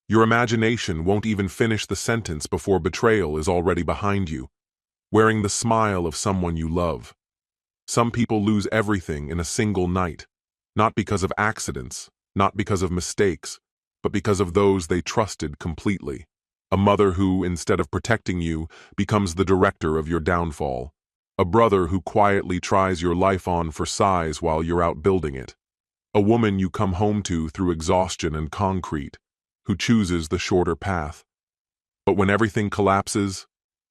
Your imagination won't even finish the sentence before betrayal is already behind you, wearing the smile of someone you love. Some people lose everything in a single night, not because of accidents, not because of mistakes, but because of those they trusted completely. A mother who, instead of protecting you, becomes the director of your downfall. A brother who quietly tries your life on for size while you're out building it. A woman you come home to through exhaustion and concrete, who chooses the shorter path. But when everything collapses,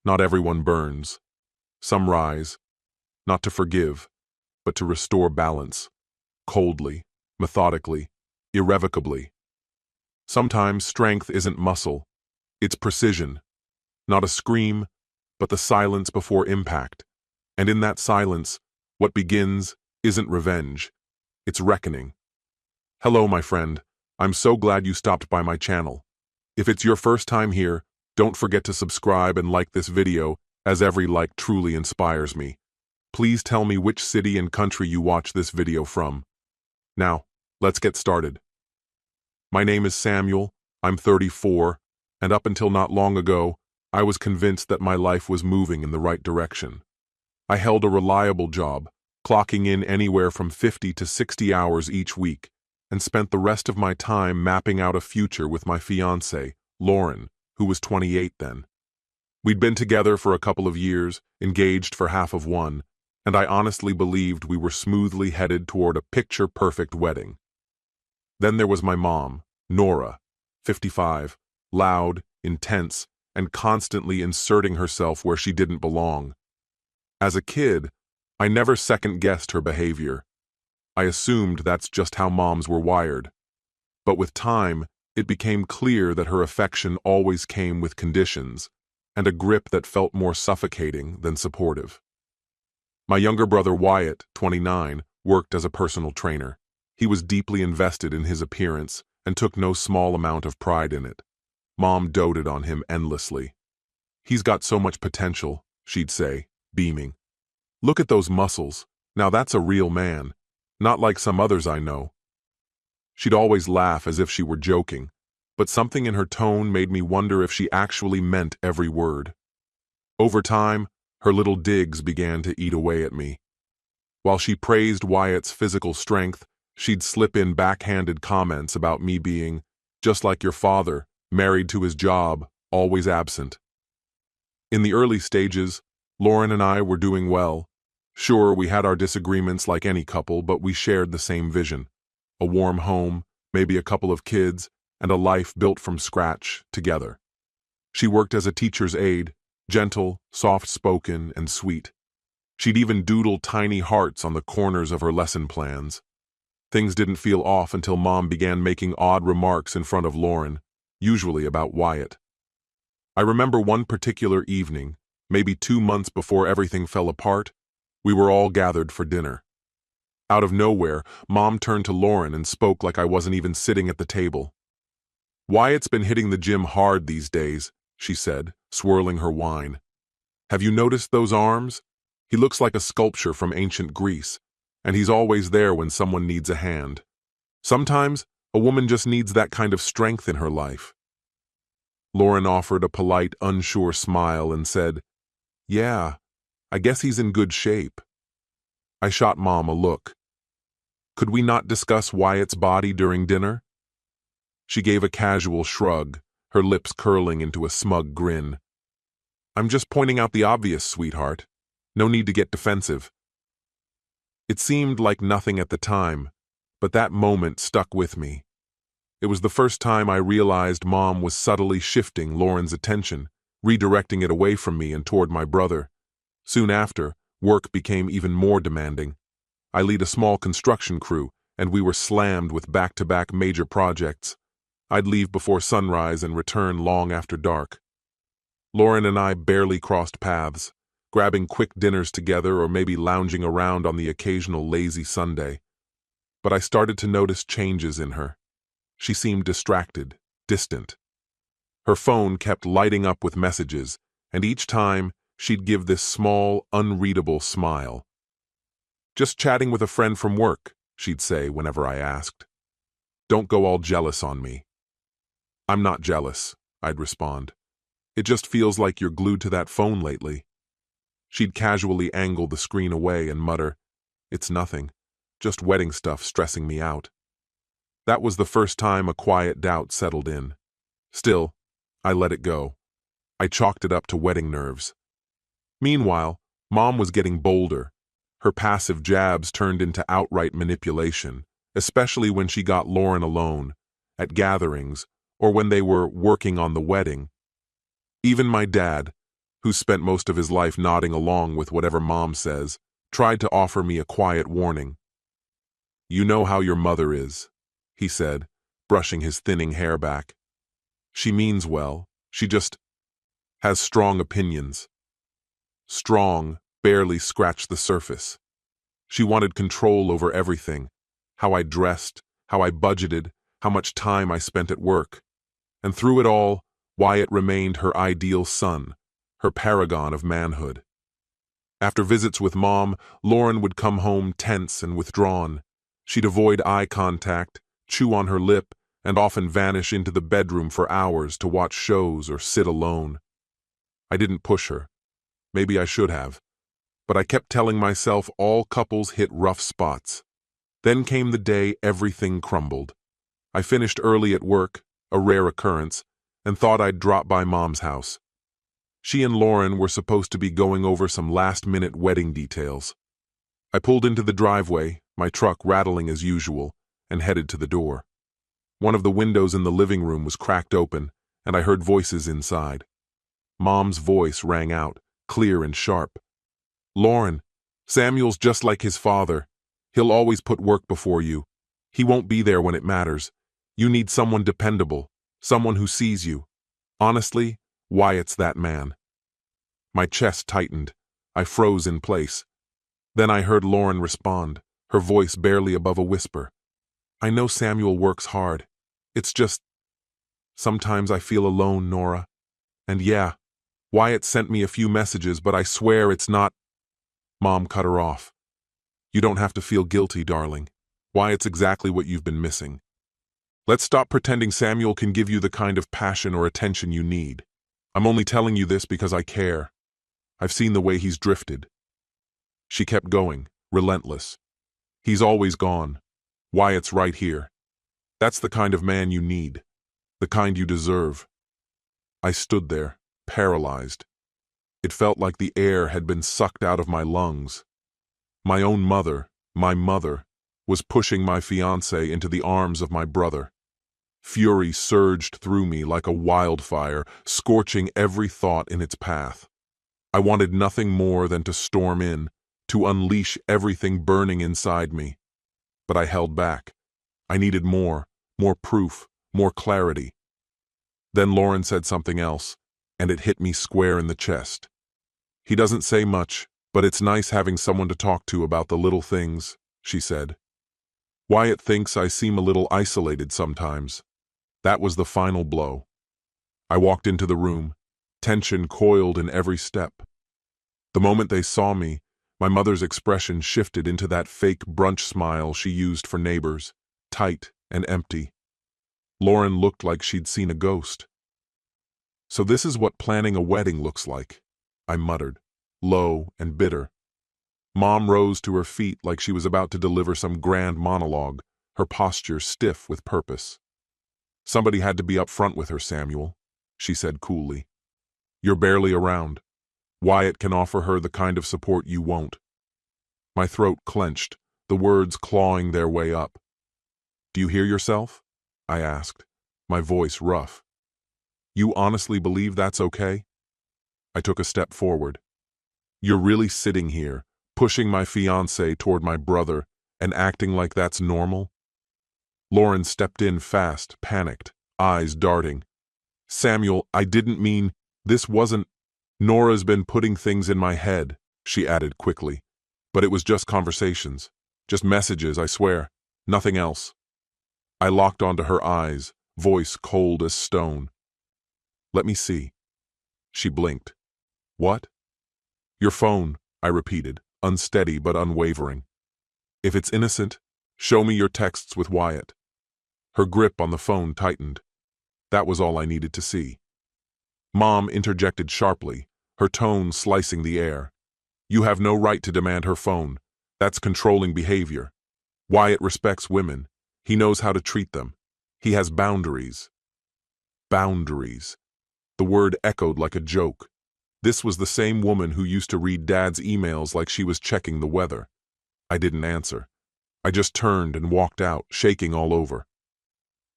not everyone burns. Some rise, not to forgive, but to restore balance, coldly, methodically, irrevocably. Sometimes strength isn't muscle, it's precision, not a scream, but the silence before impact. And in that silence, what begins isn't revenge, it's reckoning. Hello, my friend. I'm so glad you stopped by my channel. If it's your first time here, don't forget to subscribe and like this video, as every like truly inspires me. Please tell me which city and country you watch this video from. Now, let's get started. My name is Samuel, I'm 34, and up until not long ago, I was convinced that my life was moving in the right direction. I held a reliable job, clocking in anywhere from 50 to 60 hours each week, and spent the rest of my time mapping out a future with my fiancée, Lauren, who was 28 then. We'd been together for a couple of years, engaged for half of one, and I honestly believed we were smoothly headed toward a picture-perfect wedding. Then there was my mom, Nora, 55, loud, intense, and constantly inserting herself where she didn't belong. As a kid, I never second-guessed her behavior. I assumed that's just how moms were wired. But with time, it became clear that her affection always came with conditions, and a grip that felt more suffocating than supportive. My younger brother Wyatt, 29, worked as a personal trainer. He was deeply invested in his appearance and took no small amount of pride in it. Mom doted on him endlessly. "He's got so much potential," she'd say, beaming. "Look at those muscles. Now that's a real man, not like some others I know." She'd always laugh as if she were joking, but something in her tone made me wonder if she actually meant every word. Over time, her little digs began to eat away at me. While she praised Wyatt's physical strength, she'd slip in backhanded comments about me being, just like your father, married to his job, always absent. In the early stages, Lauren and I were doing well. Sure, we had our disagreements like any couple, but we shared the same vision. A warm home, maybe a couple of kids, and a life built from scratch, together. She worked as a teacher's aide, gentle, soft-spoken, and sweet. She'd even doodle tiny hearts on the corners of her lesson plans. Things didn't feel off until Mom began making odd remarks in front of Lauren, usually about Wyatt. I remember one particular evening, maybe 2 months before everything fell apart, we were all gathered for dinner. Out of nowhere, Mom turned to Lauren and spoke like I wasn't even sitting at the table. "Wyatt's been hitting the gym hard these days," she said, swirling her wine. "Have you noticed those arms? He looks like a sculpture from ancient Greece, and he's always there when someone needs a hand. Sometimes, a woman just needs that kind of strength in her life." Lauren offered a polite, unsure smile and said, "Yeah, I guess he's in good shape." I shot Mom a look. Could we not discuss Wyatt's body during dinner? She gave a casual shrug, her lips curling into a smug grin. "I'm just pointing out the obvious, sweetheart. No need to get defensive." It seemed like nothing at the time, but that moment stuck with me. It was the first time I realized Mom was subtly shifting Lauren's attention, redirecting it away from me and toward my brother. Soon after, work became even more demanding. I lead a small construction crew, and we were slammed with back-to-back major projects. I'd leave before sunrise and return long after dark. Lauren and I barely crossed paths, grabbing quick dinners together or maybe lounging around on the occasional lazy Sunday. But I started to notice changes in her. She seemed distracted, distant. Her phone kept lighting up with messages, and each time she'd give this small, unreadable smile. "Just chatting with a friend from work," she'd say whenever I asked. "Don't go all jealous on me." I'm not jealous, I'd respond. It just feels like you're glued to that phone lately. She'd casually angle the screen away and mutter, "It's nothing, just wedding stuff stressing me out." That was the first time a quiet doubt settled in. Still, I let it go. I chalked it up to wedding nerves. Meanwhile, Mom was getting bolder. Her passive jabs turned into outright manipulation, especially when she got Lauren alone, at gatherings, or when they were working on the wedding. Even my dad, who spent most of his life nodding along with whatever Mom says, tried to offer me a quiet warning. "You know how your mother is," he said, brushing his thinning hair back. "She means well, she just has strong opinions." Strong barely scratched the surface. She wanted control over everything: how I dressed, how I budgeted, how much time I spent at work. And through it all, Wyatt remained her ideal son, her paragon of manhood. After visits with Mom, Lauren would come home tense and withdrawn. She'd avoid eye contact, chew on her lip, and often vanish into the bedroom for hours to watch shows or sit alone. I didn't push her. Maybe I should have. But I kept telling myself all couples hit rough spots. Then came the day everything crumbled. I finished early at work, a rare occurrence, and thought I'd drop by Mom's house. She and Lauren were supposed to be going over some last-minute wedding details. I pulled into the driveway, my truck rattling as usual, and headed to the door. One of the windows in the living room was cracked open, and I heard voices inside. Mom's voice rang out, clear and sharp. "Lauren, Samuel's just like his father. He'll always put work before you. He won't be there when it matters. You need someone dependable, someone who sees you. Honestly, Wyatt's that man." My chest tightened. I froze in place. Then I heard Lauren respond, her voice barely above a whisper. "I know Samuel works hard. It's just, sometimes I feel alone, Nora. And yeah, Wyatt sent me a few messages, but I swear it's not—" Mom cut her off. "You don't have to feel guilty, darling. Wyatt's exactly what you've been missing. Let's stop pretending Samuel can give you the kind of passion or attention you need. I'm only telling you this because I care. I've seen the way he's drifted." She kept going, relentless. "He's always gone. Wyatt's right here. That's the kind of man you need, the kind you deserve." I stood there, paralyzed. It felt like the air had been sucked out of my lungs. My own mother, my mother, was pushing my fiancé into the arms of my brother. Fury surged through me like a wildfire, scorching every thought in its path. I wanted nothing more than to storm in, to unleash everything burning inside me. But I held back. I needed more proof, more clarity. Then Lauren said something else, and it hit me square in the chest. "He doesn't say much, but it's nice having someone to talk to about the little things," she said. "Wyatt thinks I seem a little isolated sometimes." That was the final blow. I walked into the room, tension coiled in every step. The moment they saw me, my mother's expression shifted into that fake brunch smile she used for neighbors, tight and empty. Lauren looked like she'd seen a ghost. "So this is what planning a wedding looks like," I muttered, low and bitter. Mom rose to her feet like she was about to deliver some grand monologue, her posture stiff with purpose. "Somebody had to be up front with her, Samuel," she said coolly. "You're barely around. Wyatt can offer her the kind of support you won't." My throat clenched, the words clawing their way up. "Do you hear yourself?" I asked, my voice rough. "You honestly believe that's okay?" I took a step forward. "You're really sitting here, pushing my fiancé toward my brother, and acting like that's normal?" Lauren stepped in fast, panicked, eyes darting. "Samuel, I didn't mean, this wasn't—" "Nora's been putting things in my head," she added quickly. "But it was just conversations. Just messages, I swear. Nothing else." I locked onto her eyes, voice cold as stone. "Let me see." She blinked. "What?" "Your phone," I repeated, unsteady but unwavering. "If it's innocent, show me your texts with Wyatt." Her grip on the phone tightened. That was all I needed to see. Mom interjected sharply, her tone slicing the air. You have no right to demand her phone. That's controlling behavior. Wyatt respects women. He knows how to treat them. He has boundaries. Boundaries. The word echoed like a joke. This was the same woman who used to read Dad's emails like she was checking the weather. I didn't answer. I just turned and walked out, shaking all over.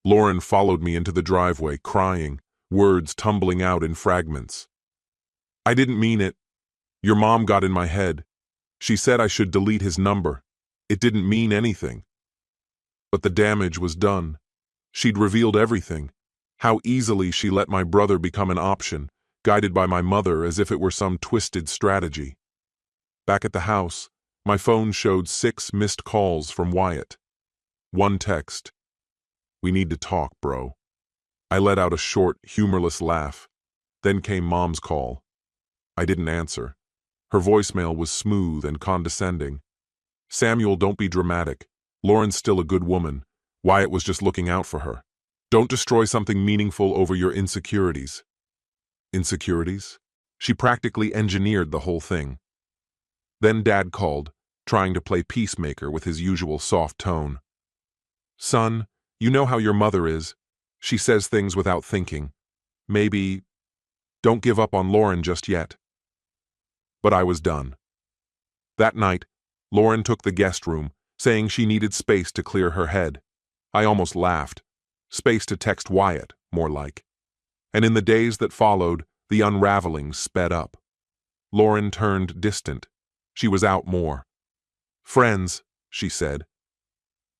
Lauren followed me into the driveway, crying, words tumbling out in fragments. I didn't mean it. Your mom got in my head. She said I should delete his number. It didn't mean anything. But the damage was done. She'd revealed everything. How easily she let my brother become an option, guided by my mother as if it were some twisted strategy. Back at the house, my phone showed 6 missed calls from Wyatt. One text. We need to talk, bro. I let out a short, humorless laugh. Then came Mom's call. I didn't answer. Her voicemail was smooth and condescending. Samuel, don't be dramatic. Lauren's still a good woman. Wyatt was just looking out for her. Don't destroy something meaningful over your insecurities. Insecurities? She practically engineered the whole thing. Then Dad called, trying to play peacemaker with his usual soft tone. Son, you know how your mother is. She says things without thinking. Maybe, don't give up on Lauren just yet. But I was done. That night, Lauren took the guest room, saying she needed space to clear her head. I almost laughed. Space to text Wyatt, more like. And in the days that followed, the unraveling sped up. Lauren turned distant. She was out more. Friends, she said.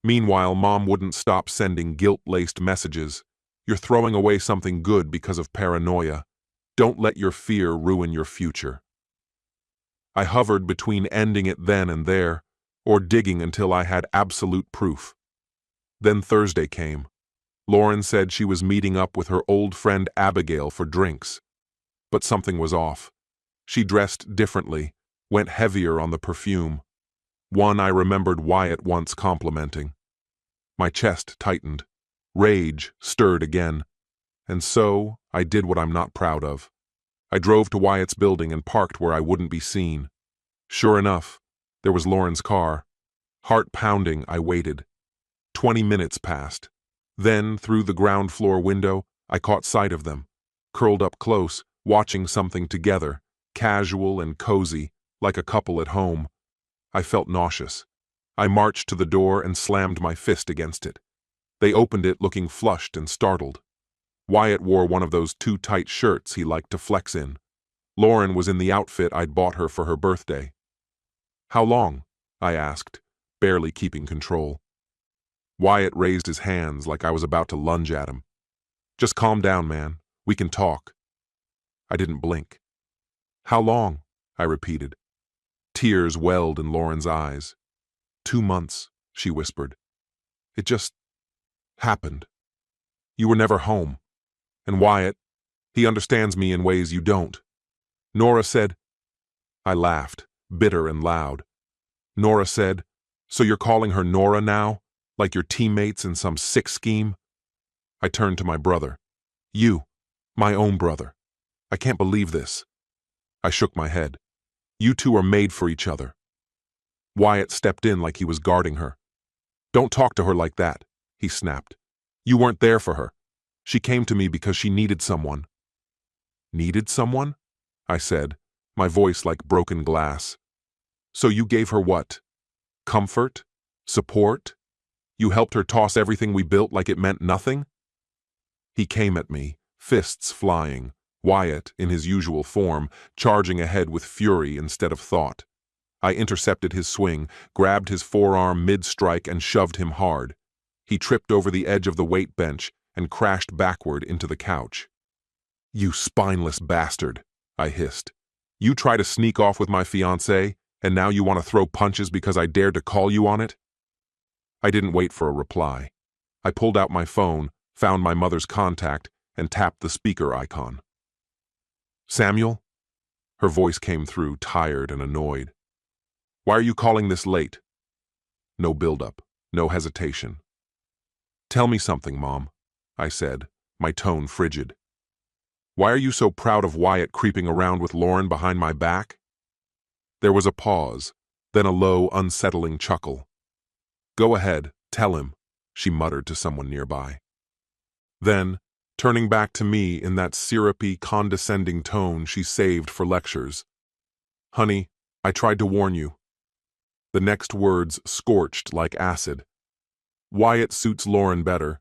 Meanwhile, Mom wouldn't stop sending guilt-laced messages. You're throwing away something good because of paranoia. Don't let your fear ruin your future. I hovered between ending it then and there, or digging until I had absolute proof. Then Thursday came. Lauren said she was meeting up with her old friend Abigail for drinks. But something was off. She dressed differently, went heavier on the perfume. One I remembered Wyatt once complimenting. My chest tightened. Rage stirred again. And so, I did what I'm not proud of. I drove to Wyatt's building and parked where I wouldn't be seen. Sure enough, there was Lauren's car. Heart pounding, I waited. 20 minutes passed. Then, through the ground floor window, I caught sight of them, curled up close, watching something together, casual and cozy, like a couple at home. I felt nauseous. I marched to the door and slammed my fist against it. They opened it looking flushed and startled. Wyatt wore one of those too-tight shirts he liked to flex in. Lauren was in the outfit I'd bought her for her birthday. How long? I asked, barely keeping control. Wyatt raised his hands like I was about to lunge at him. Just calm down, man. We can talk. I didn't blink. How long? I repeated. Tears welled in Lauren's eyes. 2 months, she whispered. It just happened. You were never home. And Wyatt, he understands me in ways you don't. Nora said. I laughed, bitter and loud. Nora said, so you're calling her Nora now? Like your teammates in some sick scheme? I turned to my brother. You, my own brother. I can't believe this. I shook my head. You two are made for each other. Wyatt stepped in like he was guarding her. Don't talk to her like that, he snapped. You weren't there for her. She came to me because she needed someone. Needed someone? I said, my voice like broken glass. So you gave her what? Comfort? Support? You helped her toss everything we built like it meant nothing? He came at me, fists flying, Wyatt, in his usual form, charging ahead with fury instead of thought. I intercepted his swing, grabbed his forearm mid-strike and shoved him hard. He tripped over the edge of the weight bench and crashed backward into the couch. You spineless bastard, I hissed. You try to sneak off with my fiancée, and now you want to throw punches because I dared to call you on it? I didn't wait for a reply. I pulled out my phone, found my mother's contact, and tapped the speaker icon. Samuel? Her voice came through, tired and annoyed. Why are you calling this late? No build-up, no hesitation. Tell me something, Mom, I said, my tone frigid. Why are you so proud of Wyatt creeping around with Lauren behind my back? There was a pause, then a low, unsettling chuckle. Go ahead, tell him, she muttered to someone nearby. Then, turning back to me in that syrupy, condescending tone she saved for lectures. Honey, I tried to warn you. The next words scorched like acid. Wyatt suits Lauren better.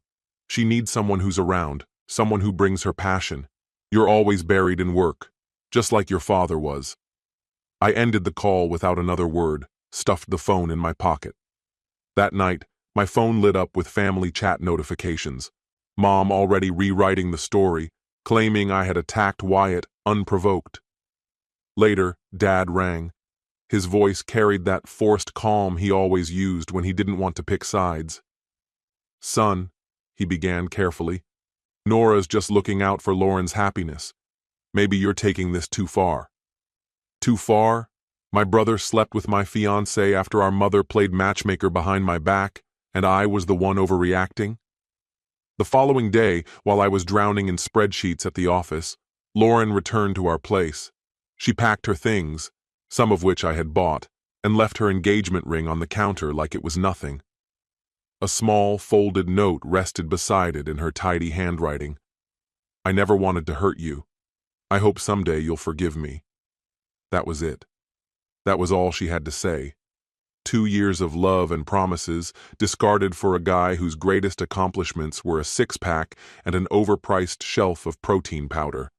She needs someone who's around, someone who brings her passion. You're always buried in work, just like your father was. I ended the call without another word, stuffed the phone in my pocket. That night, my phone lit up with family chat notifications. Mom already rewriting the story, claiming I had attacked Wyatt unprovoked. Later, Dad rang. His voice carried that forced calm he always used when he didn't want to pick sides. Son, he began carefully, Nora's just looking out for Lauren's happiness. Maybe you're taking this too far. Too far? My brother slept with my fiancée after our mother played matchmaker behind my back, and I was the one overreacting? The following day, while I was drowning in spreadsheets at the office, Lauren returned to our place. She packed her things, some of which I had bought, and left her engagement ring on the counter like it was nothing. A small, folded note rested beside it in her tidy handwriting. I never wanted to hurt you. I hope someday you'll forgive me. That was it. That was all she had to say. 2 years of love and promises, discarded for a guy whose greatest accomplishments were a six-pack and an overpriced shelf of protein powder.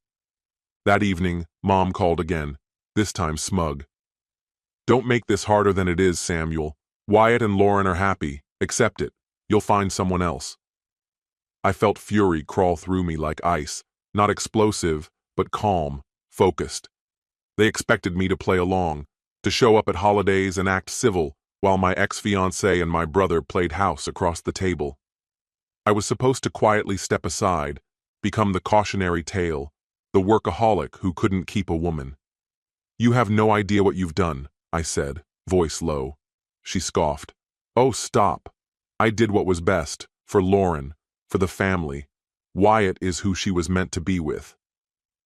That evening, Mom called again, this time smug. Don't make this harder than it is, Samuel. Wyatt and Lauren are happy. Accept it. You'll find someone else. I felt fury crawl through me like ice, not explosive, but calm, focused. They expected me to play along, to show up at holidays and act civil, while my ex-fiancé and my brother played house across the table. I was supposed to quietly step aside, become the cautionary tale, the workaholic who couldn't keep a woman. You have no idea what you've done, I said, voice low. She scoffed. Oh, stop. I did what was best, for Lauren, for the family. Wyatt is who she was meant to be with.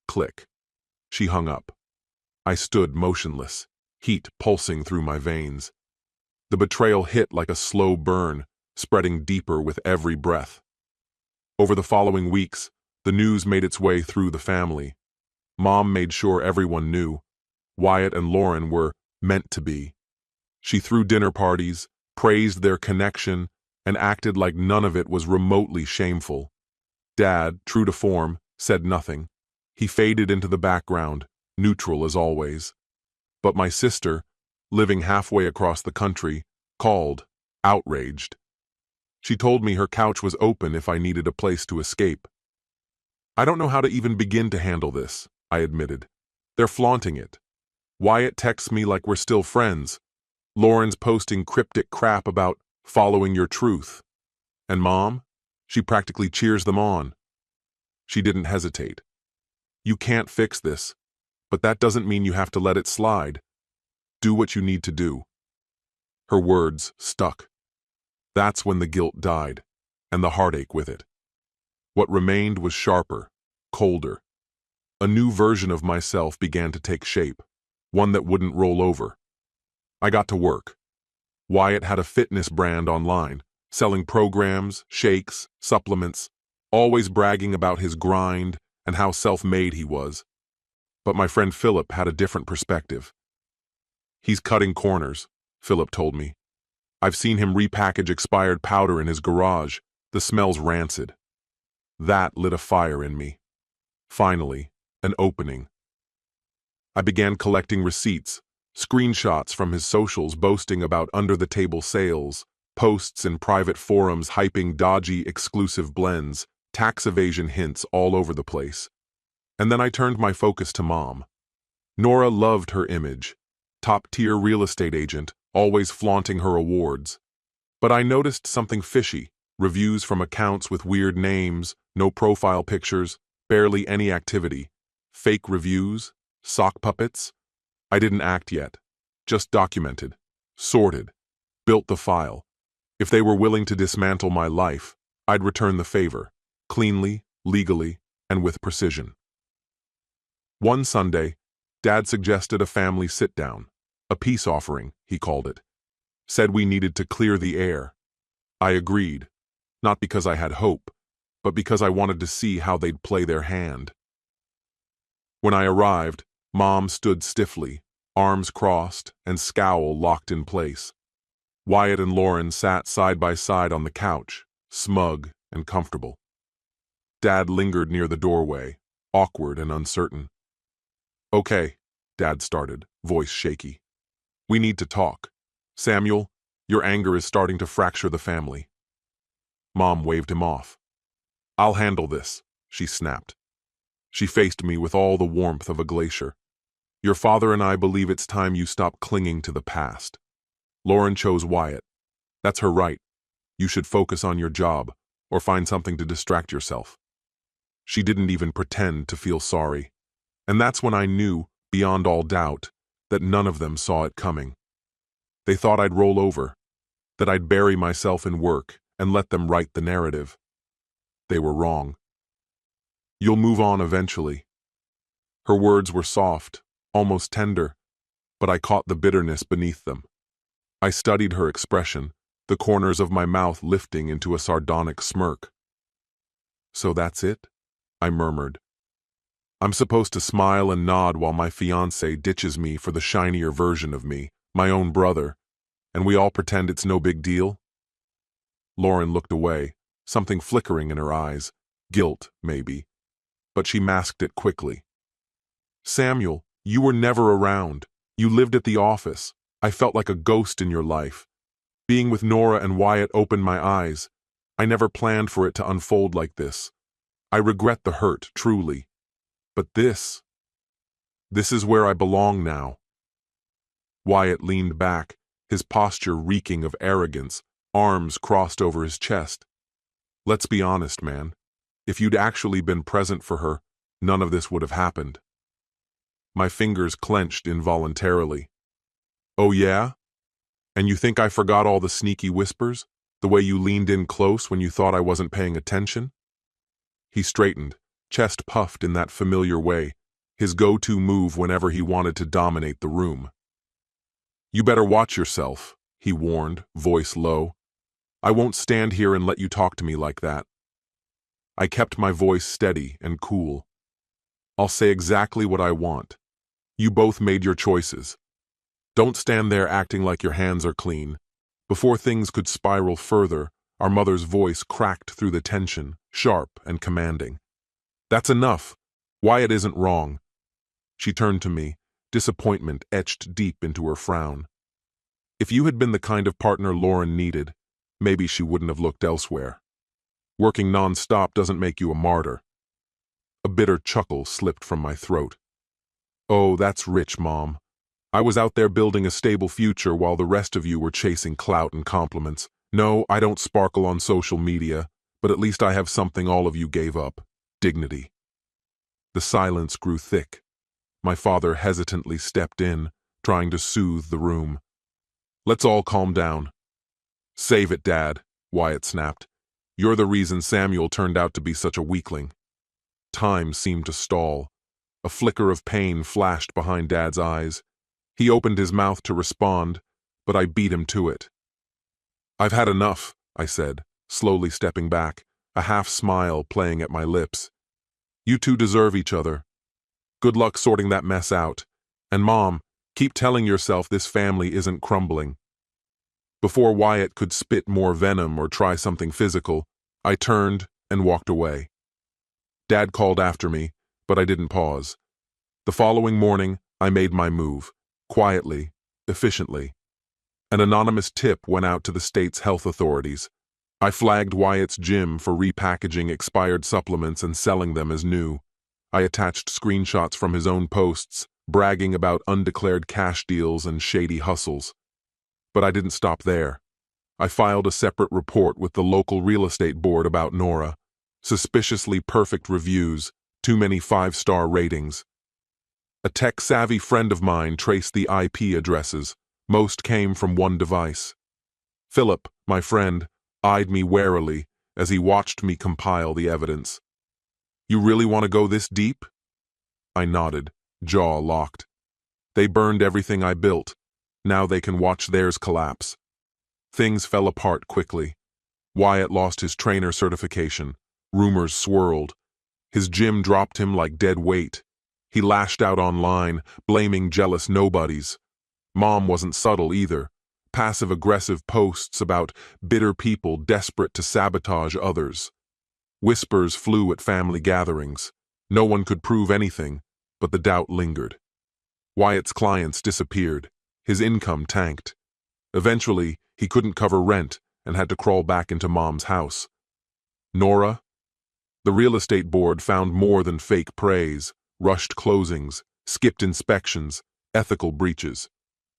Click. She hung up. I stood motionless, heat pulsing through my veins. The betrayal hit like a slow burn, spreading deeper with every breath. Over the following weeks, the news made its way through the family. Mom made sure everyone knew. Wyatt and Lauren were meant to be. She threw dinner parties, praised their connection, and acted like none of it was remotely shameful. Dad, true to form, said nothing. He faded into the background, neutral as always. But my sister, living halfway across the country, called, outraged. She told me her couch was open if I needed a place to escape. I don't know how to even begin to handle this, I admitted. They're flaunting it. Wyatt texts me like we're still friends. Lauren's posting cryptic crap about following your truth. And Mom? She practically cheers them on. She didn't hesitate. You can't fix this, but that doesn't mean you have to let it slide. Do what you need to do. Her words stuck. That's when the guilt died, and the heartache with it. What remained was sharper, colder. A new version of myself began to take shape, one that wouldn't roll over. I got to work. Wyatt had a fitness brand online, selling programs, shakes, supplements, always bragging about his grind and how self-made he was. But my friend Philip had a different perspective. He's cutting corners, Philip told me. I've seen him repackage expired powder in his garage. The smell's rancid. That lit a fire in me. Finally, an opening. I began collecting receipts, screenshots from his socials boasting about under-the-table sales, posts in private forums hyping dodgy exclusive blends, tax evasion hints all over the place. And then I turned my focus to Mom. Nora loved her image. Top-tier real estate agent, always flaunting her awards. But I noticed something fishy. Reviews from accounts with weird names, no profile pictures, barely any activity. Fake reviews, sock puppets. I didn't act yet. Just documented, sorted, built the file. If they were willing to dismantle my life, I'd return the favor, cleanly, legally, and with precision. One Sunday, Dad suggested a family sit-down, a peace offering, he called it. Said we needed to clear the air. I agreed, not because I had hope, but because I wanted to see how they'd play their hand. When I arrived, Mom stood stiffly, arms crossed and scowl locked in place. Wyatt and Lauren sat side by side on the couch, smug and comfortable. Dad lingered near the doorway, awkward and uncertain. "Okay," Dad started, voice shaky. "We need to talk. Samuel, your anger is starting to fracture the family." Mom waved him off. "I'll handle this," she snapped. She faced me with all the warmth of a glacier. "Your father and I believe it's time you stop clinging to the past. Lauren chose Wyatt. That's her right. You should focus on your job, or find something to distract yourself." She didn't even pretend to feel sorry. And that's when I knew, beyond all doubt, that none of them saw it coming. They thought I'd roll over, that I'd bury myself in work and let them write the narrative. They were wrong. "You'll move on eventually." Her words were soft, almost tender, but I caught the bitterness beneath them. I studied her expression, the corners of my mouth lifting into a sardonic smirk. "So that's it?" I murmured. "I'm supposed to smile and nod while my fiancé ditches me for the shinier version of me, my own brother, and we all pretend it's no big deal?" Lauren looked away, something flickering in her eyes, guilt, maybe, but she masked it quickly. "Samuel, you were never around. You lived at the office. I felt like a ghost in your life. Being with Nora and Wyatt opened my eyes. I never planned for it to unfold like this. I regret the hurt, truly. But this is where I belong now." Wyatt leaned back, his posture reeking of arrogance, arms crossed over his chest. "Let's be honest, man. If you'd actually been present for her, none of this would have happened." My fingers clenched involuntarily. "Oh yeah? And you think I forgot all the sneaky whispers? The way you leaned in close when you thought I wasn't paying attention?" He straightened, chest puffed in that familiar way, his go-to move whenever he wanted to dominate the room. "You better watch yourself," he warned, voice low. "I won't stand here and let you talk to me like that." I kept my voice steady and cool. "I'll say exactly what I want. You both made your choices. Don't stand there acting like your hands are clean." Before things could spiral further, our mother's voice cracked through the tension, sharp and commanding. "That's enough. Wyatt isn't wrong." She turned to me, disappointment etched deep into her frown. If you had been the kind of partner Lauren needed, maybe she wouldn't have looked elsewhere. Working non-stop doesn't make you a martyr. A bitter chuckle slipped from my throat. "Oh, that's rich, Mom. I was out there building a stable future while the rest of you were chasing clout and compliments. No, I don't sparkle on social media, but at least I have something all of you gave up: dignity." The silence grew thick. My father hesitantly stepped in, trying to soothe the room. "Let's all calm down." "Save it, Dad," Wyatt snapped. "You're the reason Samuel turned out to be such a weakling." Time seemed to stall. A flicker of pain flashed behind Dad's eyes. He opened his mouth to respond, but I beat him to it. "I've had enough," I said, slowly stepping back, a half smile playing at my lips. "You two deserve each other. Good luck sorting that mess out. And Mom, keep telling yourself this family isn't crumbling." Before Wyatt could spit more venom or try something physical, I turned and walked away. Dad called after me, but I didn't pause. The following morning, I made my move, quietly, efficiently. An anonymous tip went out to the state's health authorities. I flagged Wyatt's gym for repackaging expired supplements and selling them as new. I attached screenshots from his own posts, bragging about undeclared cash deals and shady hustles. But I didn't stop there. I filed a separate report with the local real estate board about Nora. Suspiciously perfect reviews, too many 5-star ratings. A tech-savvy friend of mine traced the IP addresses. Most came from one device. Philip, my friend, eyed me warily as he watched me compile the evidence. You really want to go this deep? I nodded, jaw locked. They burned everything I built. Now they can watch theirs collapse. Things fell apart quickly. Wyatt lost his trainer certification. Rumors swirled. His gym dropped him like dead weight. He lashed out online, blaming jealous nobodies. Mom wasn't subtle either. Passive-aggressive posts about bitter people desperate to sabotage others. Whispers flew at family gatherings. No one could prove anything, but the doubt lingered. Wyatt's clients disappeared. His income tanked. Eventually, he couldn't cover rent and had to crawl back into Mom's house. Nora? The real estate board found more than fake praise, rushed closings, skipped inspections, ethical breaches.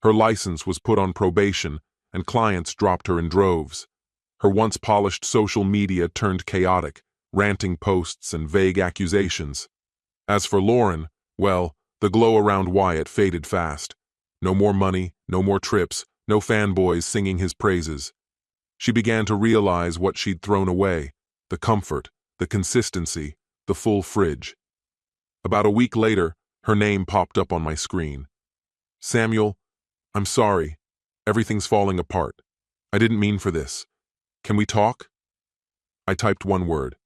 Her license was put on probation, and clients dropped her in droves. Her once polished social media turned chaotic, ranting posts and vague accusations. As for Lauren, well, the glow around Wyatt faded fast. No more money, no more trips, no fanboys singing his praises. She began to realize what she'd thrown away, the comfort, the consistency, the full fridge. About a week later, her name popped up on my screen. Samuel, I'm sorry. Everything's falling apart. I didn't mean for this. Can we talk? I typed one word.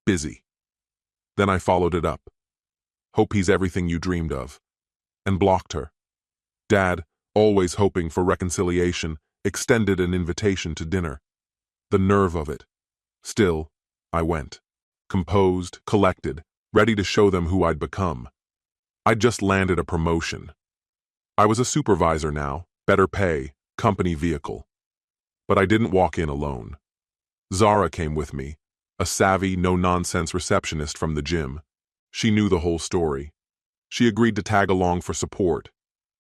Busy. Then I followed it up. Hope he's everything you dreamed of. And blocked her. Dad, always hoping for reconciliation, extended an invitation to dinner. The nerve of it. Still, I went. Composed, collected, ready to show them who I'd become. I'd just landed a promotion. I was a supervisor now, better pay, company vehicle. But I didn't walk in alone. Zara came with me, a savvy, no-nonsense receptionist from the gym. She knew the whole story. She agreed to tag along for support,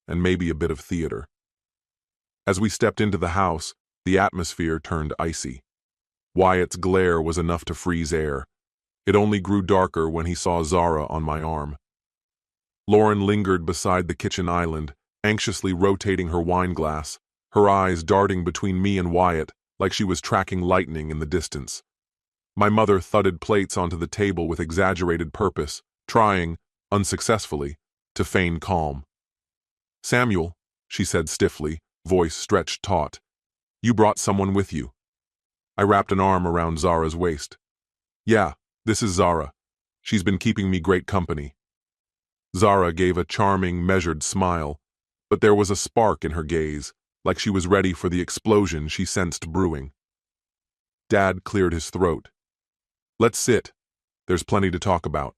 and maybe a bit of theater. As we stepped into the house, the atmosphere turned icy. Wyatt's glare was enough to freeze air. It only grew darker when he saw Zara on my arm. Lauren lingered beside the kitchen island, anxiously rotating her wine glass, her eyes darting between me and Wyatt like she was tracking lightning in the distance. My mother thudded plates onto the table with exaggerated purpose, trying, unsuccessfully, to feign calm. Samuel, she said stiffly, voice stretched taut, you brought someone with you. I wrapped an arm around Zara's waist. Yeah, this is Zara. She's been keeping me great company. Zara gave a charming, measured smile, but there was a spark in her gaze, like she was ready for the explosion she sensed brewing. Dad cleared his throat. Let's sit. There's plenty to talk about.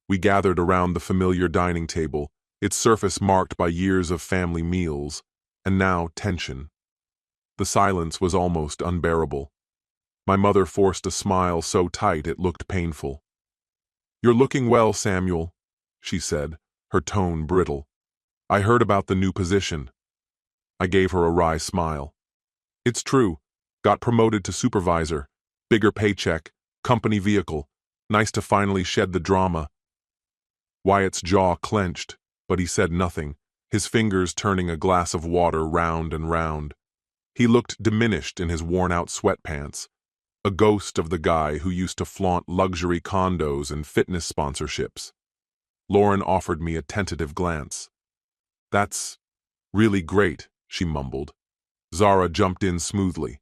We gathered around the familiar dining table, its surface marked by years of family meals, and now tension. The silence was almost unbearable. My mother forced a smile so tight it looked painful. You're looking well, Samuel, she said, her tone brittle. I heard about the new position. I gave her a wry smile. It's true. Got promoted to supervisor. Bigger paycheck. Company vehicle. Nice to finally shed the drama. Wyatt's jaw clenched, but he said nothing, his fingers turning a glass of water round and round. He looked diminished in his worn-out sweatpants, a ghost of the guy who used to flaunt luxury condos and fitness sponsorships. Lauren offered me a tentative glance. That's really great, she mumbled. Zara jumped in smoothly.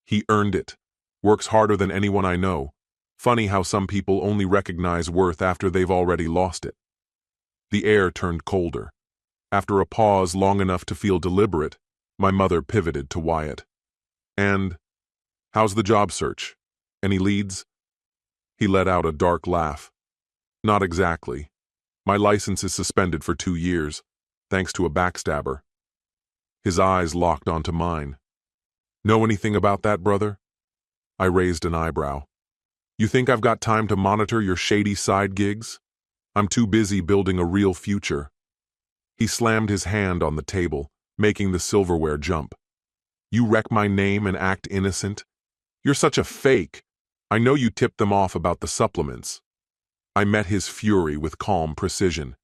He earned it. Works harder than anyone I know. Funny how some people only recognize worth after they've already lost it. The air turned colder. After a pause long enough to feel deliberate, my mother pivoted to Wyatt. And, how's the job search? Any leads? He let out a dark laugh. Not exactly. My license is suspended for 2 years, thanks to a backstabber. His eyes locked onto mine. Know anything about that, brother? I raised an eyebrow. You think I've got time to monitor your shady side gigs? I'm too busy building a real future. He slammed his hand on the table, making the silverware jump. You wreck my name and act innocent? You're such a fake. I know you tipped them off about the supplements. I met his fury with calm precision.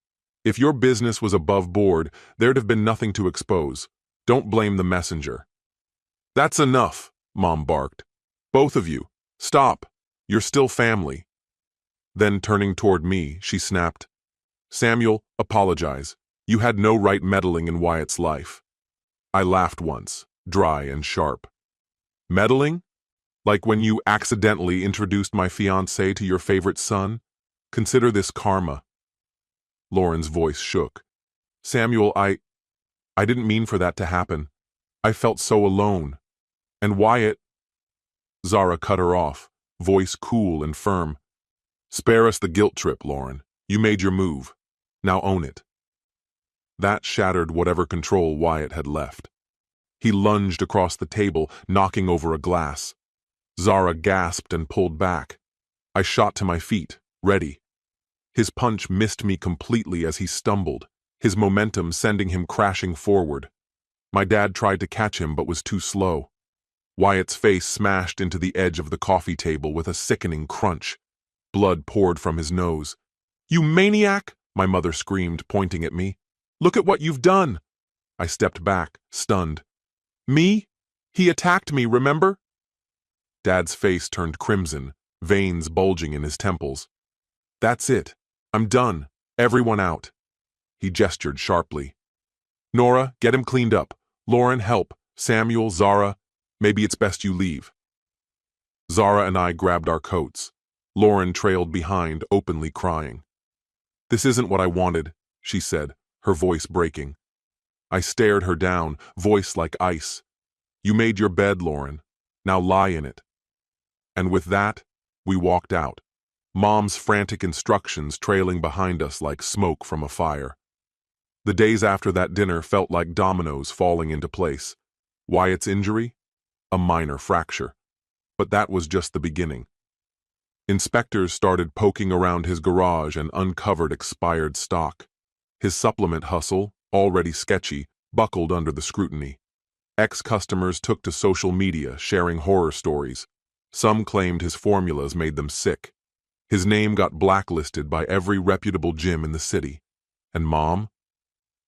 If your business was above board, there'd have been nothing to expose. Don't blame the messenger. That's enough, Mom barked. Both of you, stop. You're still family. Then, turning toward me, she snapped, "Samuel, apologize. You had no right meddling in Wyatt's life." I laughed once, dry and sharp. "Meddling? Like when you accidentally introduced my fiancé to your favorite son? Consider this karma." Lauren's voice shook. "Samuel, I didn't mean for that to happen. I felt so alone. And Wyatt—" Zara cut her off, voice cool and firm. "Spare us the guilt trip, Lauren. You made your move. Now own it." That shattered whatever control Wyatt had left. He lunged across the table, knocking over a glass. Zara gasped and pulled back. I shot to my feet, ready. His punch missed me completely as he stumbled, his momentum sending him crashing forward. My dad tried to catch him but was too slow. Wyatt's face smashed into the edge of the coffee table with a sickening crunch. Blood poured from his nose. "You maniac!" my mother screamed, pointing at me. "Look at what you've done!" I stepped back, stunned. "Me? He attacked me, remember?" Dad's face turned crimson, veins bulging in his temples. "That's it. I'm done. Everyone out." He gestured sharply. "Nora, get him cleaned up. Lauren, help. Samuel, Zara, maybe it's best you leave." Zara and I grabbed our coats. Lauren trailed behind, openly crying. "This isn't what I wanted," she said, her voice breaking. I stared her down, voice like ice. "You made your bed, Lauren. Now lie in it." And with that, we walked out, Mom's frantic instructions trailing behind us like smoke from a fire. The days after that dinner felt like dominoes falling into place. Wyatt's injury? A minor fracture. But that was just the beginning. Inspectors started poking around his garage and uncovered expired stock. His supplement hustle, already sketchy, buckled under the scrutiny. Ex-customers took to social media, sharing horror stories. Some claimed his formulas made them sick. His name got blacklisted by every reputable gym in the city. And Mom?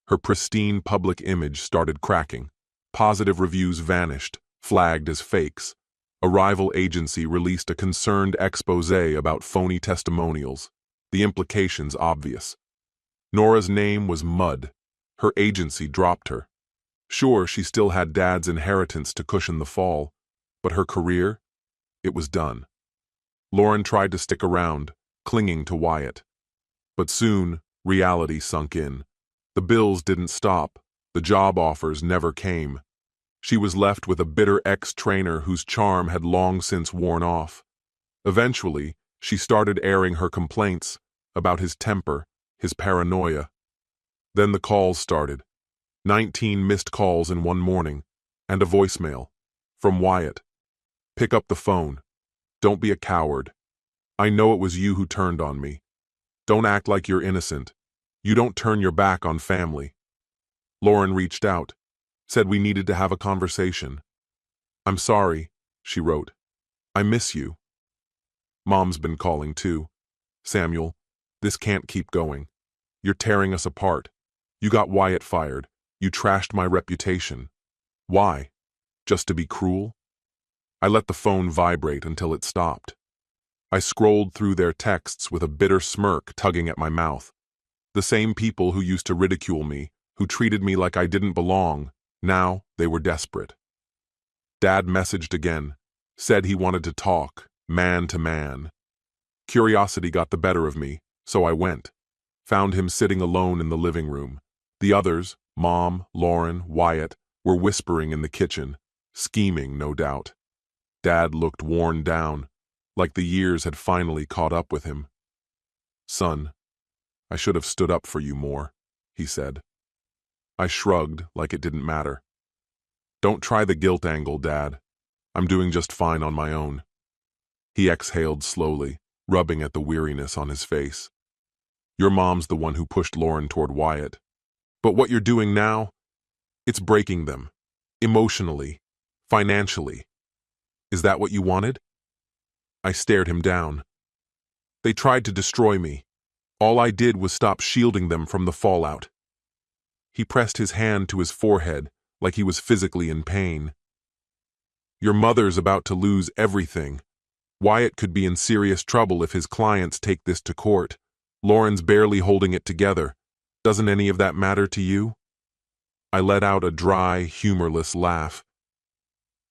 Her pristine public image started cracking. Positive reviews vanished, flagged as fakes. A rival agency released a concerned exposé about phony testimonials. The implications obvious. Nora's name was mud. Her agency dropped her. Sure, she still had Dad's inheritance to cushion the fall, but her career? It was done. Lauren tried to stick around, clinging to Wyatt. But soon, reality sunk in. The bills didn't stop. The job offers never came. She was left with a bitter ex-trainer whose charm had long since worn off. Eventually, she started airing her complaints about his temper, his paranoia. Then the calls started. 19 missed calls in one morning, and a voicemail. From Wyatt. "Pick up the phone. Don't be a coward. I know it was you who turned on me. Don't act like you're innocent. You don't turn your back on family." Lauren reached out, said we needed to have a conversation. "I'm sorry," she wrote. "I miss you." Mom's been calling too. "Samuel, this can't keep going. You're tearing us apart. You got Wyatt fired. You trashed my reputation. Why? Just to be cruel?" I let the phone vibrate until it stopped. I scrolled through their texts with a bitter smirk tugging at my mouth. The same people who used to ridicule me, who treated me like I didn't belong, now they were desperate. Dad messaged again, said he wanted to talk, man to man. Curiosity got the better of me, so I went. Found him sitting alone in the living room. The others, Mom, Lauren, Wyatt, were whispering in the kitchen, scheming, no doubt. Dad looked worn down, like the years had finally caught up with him. "Son, I should have stood up for you more," he said. I shrugged like it didn't matter. "Don't try the guilt angle, Dad. I'm doing just fine on my own." He exhaled slowly, rubbing at the weariness on his face. "Your mom's the one who pushed Lauren toward Wyatt. But what you're doing now, it's breaking them. Emotionally, financially. Is that what you wanted?" I stared him down. "They tried to destroy me. All I did was stop shielding them from the fallout." He pressed his hand to his forehead like he was physically in pain. "Your mother's about to lose everything. Wyatt could be in serious trouble if his clients take this to court. Lauren's barely holding it together. Doesn't any of that matter to you? I let out a dry, humorless laugh.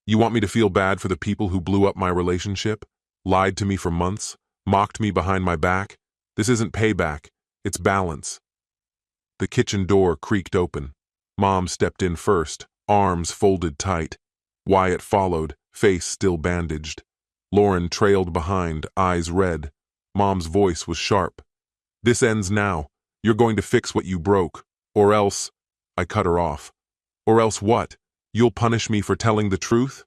You want me to feel bad for the people who blew up my relationship? Lied to me for months? Mocked me behind my back? This isn't payback. It's balance. The kitchen door creaked open. Mom stepped in first, arms folded tight. Wyatt followed, face still bandaged. Lauren trailed behind, eyes red. Mom's voice was sharp. This ends now. You're going to fix what you broke. Or else... I cut her off. Or else what? You'll punish me for telling the truth?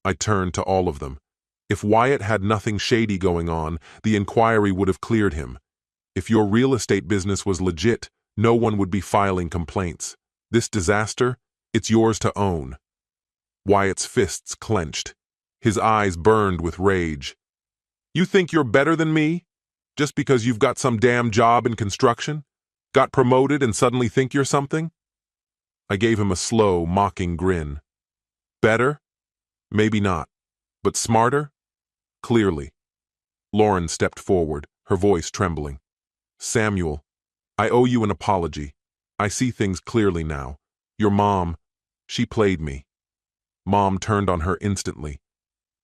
I turned to all of them. If Wyatt had nothing shady going on, the inquiry would have cleared him. If your real estate business was legit, no one would be filing complaints. This disaster, it's yours to own. Wyatt's fists clenched. His eyes burned with rage. You think you're better than me? Just because you've got some damn job in construction? Got promoted and suddenly think you're something? I gave him a slow, mocking grin. Better? Maybe not. But smarter? Clearly. Lauren stepped forward, her voice trembling. Samuel, I owe you an apology. I see things clearly now. Your mom, she played me. Mom turned on her instantly.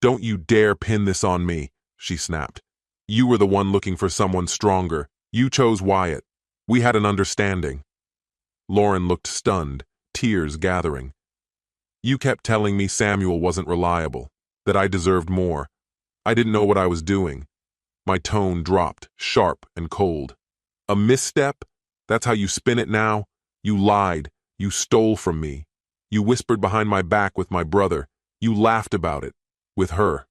Don't you dare pin this on me, she snapped. You were the one looking for someone stronger. You chose Wyatt. We had an understanding. Lauren looked stunned, tears gathering. You kept telling me Samuel wasn't reliable, that I deserved more. I didn't know what I was doing. My tone dropped, sharp and cold. A misstep? That's how you spin it now? You lied. You stole from me. You whispered behind my back with my brother. You laughed about it. With her.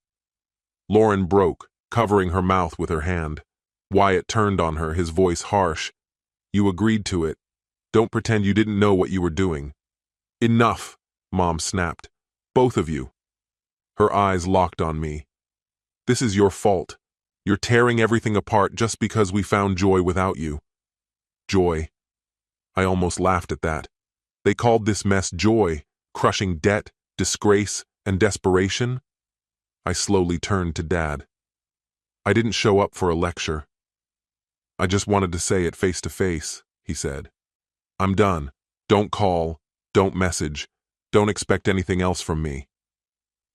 Lauren broke, covering her mouth with her hand. Wyatt turned on her, his voice harsh. You agreed to it. Don't pretend you didn't know what you were doing. Enough, Mom snapped. Both of you. Her eyes locked on me. This is your fault. You're tearing everything apart just because we found joy without you. Joy. I almost laughed at that. They called this mess joy, crushing debt, disgrace, and desperation. I slowly turned to Dad. I didn't show up for a lecture. I just wanted to say it face to face, he said. I'm done. Don't call. Don't message. Don't expect anything else from me.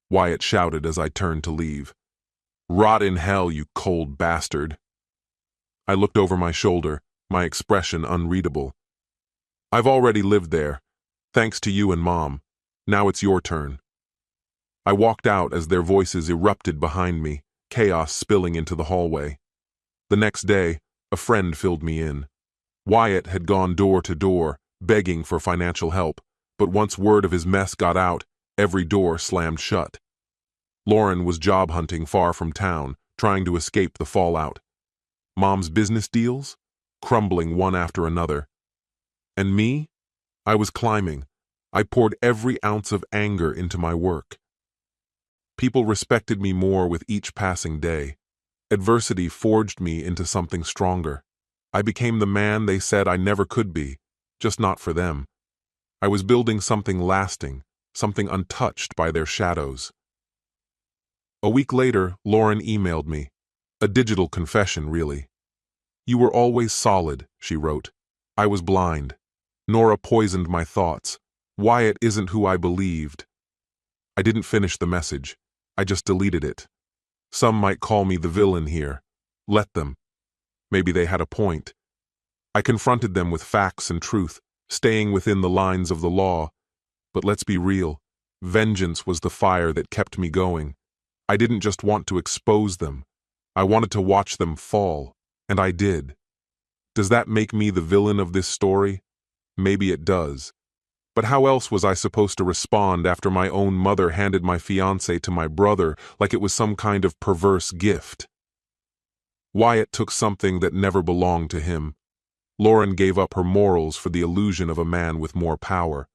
Wyatt shouted as I turned to leave. Rot in hell, you cold bastard. I looked over my shoulder, my expression unreadable. I've already lived there, thanks to you and Mom. Now it's your turn. I walked out as their voices erupted behind me, chaos spilling into the hallway. The next day, a friend filled me in. Wyatt had gone door to door, begging for financial help, but once word of his mess got out, every door slammed shut. Lauren was job hunting far from town, trying to escape the fallout. Mom's business deals? Crumbling one after another. And me? I was climbing. I poured every ounce of anger into my work. People respected me more with each passing day. Adversity forged me into something stronger. I became the man they said I never could be, just not for them. I was building something lasting, something untouched by their shadows. A week later, Lauren emailed me. A digital confession, really. You were always solid, she wrote. I was blind. Nora poisoned my thoughts. Wyatt isn't who I believed. I didn't finish the message. I just deleted it. Some might call me the villain here. Let them. Maybe they had a point. I confronted them with facts and truth, staying within the lines of the law. But let's be real. Vengeance was the fire that kept me going. I didn't just want to expose them. I wanted to watch them fall, and I did. Does that make me the villain of this story? Maybe it does. But how else was I supposed to respond after my own mother handed my fiancé to my brother like it was some kind of perverse gift? Wyatt took something that never belonged to him. Lauren gave up her morals for the illusion of a man with more power.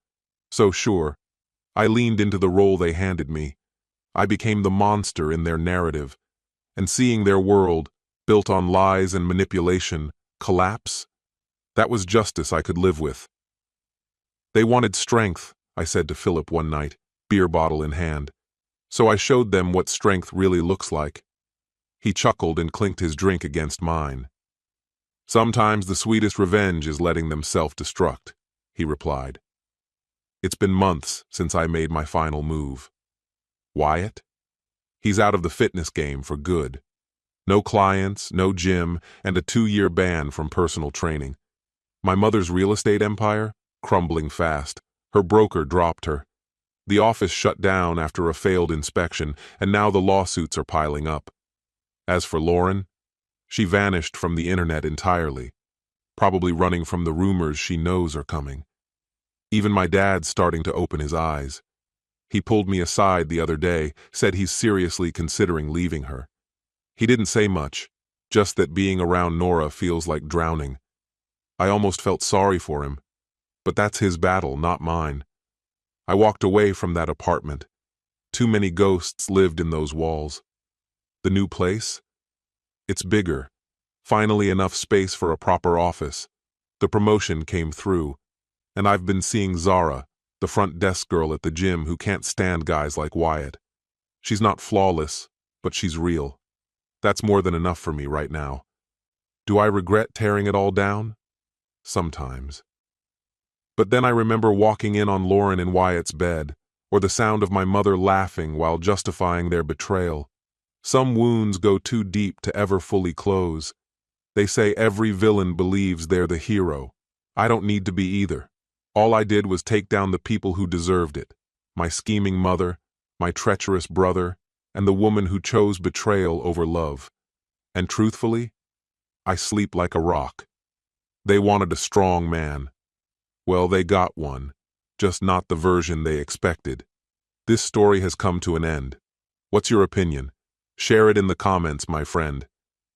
So sure, I leaned into the role they handed me. I became the monster in their narrative, and seeing their world, built on lies and manipulation, collapse, that was justice I could live with. They wanted strength, I said to Philip one night, beer bottle in hand. So I showed them what strength really looks like. He chuckled and clinked his drink against mine. Sometimes the sweetest revenge is letting them self-destruct, he replied. It's been months since I made my final move. Wyatt? He's out of the fitness game for good. No clients, no gym, and a 2-year ban from personal training. My mother's real estate empire? Crumbling fast. Her broker dropped her. The office shut down after a failed inspection, and now the lawsuits are piling up. As for Lauren, she vanished from the internet entirely, probably running from the rumors she knows are coming. Even my dad's starting to open his eyes. He pulled me aside the other day, said he's seriously considering leaving her. He didn't say much, just that being around Nora feels like drowning. I almost felt sorry for him, but that's his battle, not mine. I walked away from that apartment. Too many ghosts lived in those walls. The new place? It's bigger. Finally enough space for a proper office. The promotion came through, and I've been seeing Zara, the front desk girl at the gym who can't stand guys like Wyatt. She's not flawless, but she's real. That's more than enough for me right now. Do I regret tearing it all down? Sometimes. But then I remember walking in on Lauren in Wyatt's bed, or the sound of my mother laughing while justifying their betrayal. Some wounds go too deep to ever fully close. They say every villain believes they're the hero. I don't need to be either. All I did was take down the people who deserved it. My scheming mother, my treacherous brother, and the woman who chose betrayal over love. And truthfully, I sleep like a rock. They wanted a strong man. Well, they got one, just not the version they expected. This story has come to an end. What's your opinion? Share it in the comments, my friend.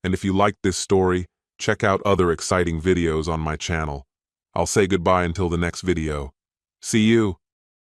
And if you liked this story, check out other exciting videos on my channel. I'll say goodbye until the next video. See you!